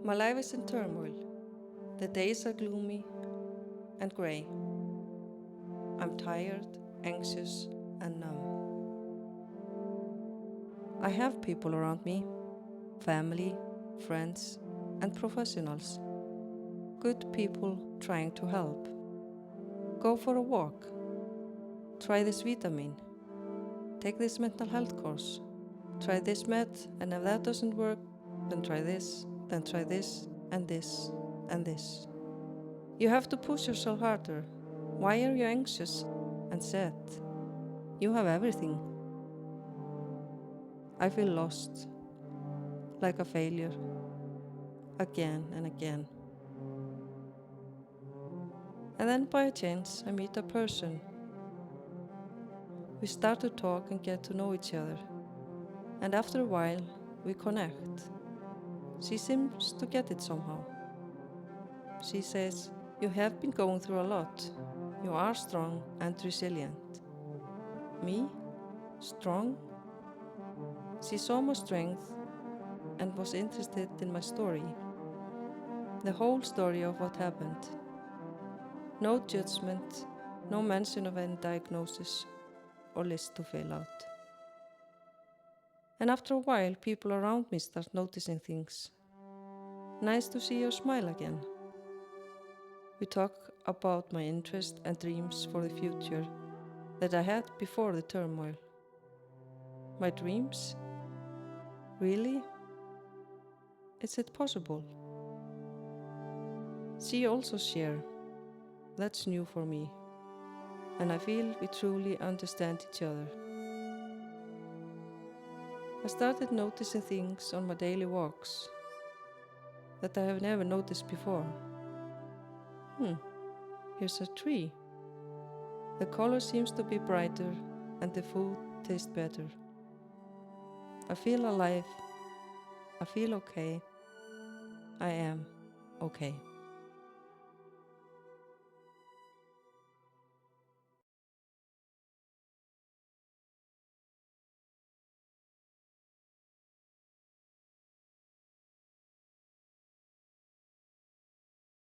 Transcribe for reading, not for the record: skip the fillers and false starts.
My life is in turmoil. The days are gloomy and grey. I'm tired, anxious, and numb. I have people around me, family, friends, and professionals. Good people trying to help. Go for a walk. Try this vitamin. Take this mental health course. Try this med, and if that doesn't work, then try this, and this, and this. You have to push yourself harder. Why are you anxious and sad? You have everything. I feel lost, like a failure, again and again. And then by chance I meet a person. We start to talk and get to know each other. And after a while, we connect. She seems to get it somehow. She says, "You have been going through a lot. You are strong and resilient." Me? Strong? She saw my strength and was interested in my story. The whole story of what happened. No judgment, no mention of any diagnosis or list to fill out. And after a while, people around me start noticing things. Nice to see your smile again. We talk about my interests and dreams for the future that I had before the turmoil. My dreams? Really? Is it possible? She also shares. That's new for me. And I feel we truly understand each other. I started noticing things on my daily walks that I have never noticed before. Here's a tree. The color seems to be brighter and the food tastes better. I feel alive. I feel okay. I am okay.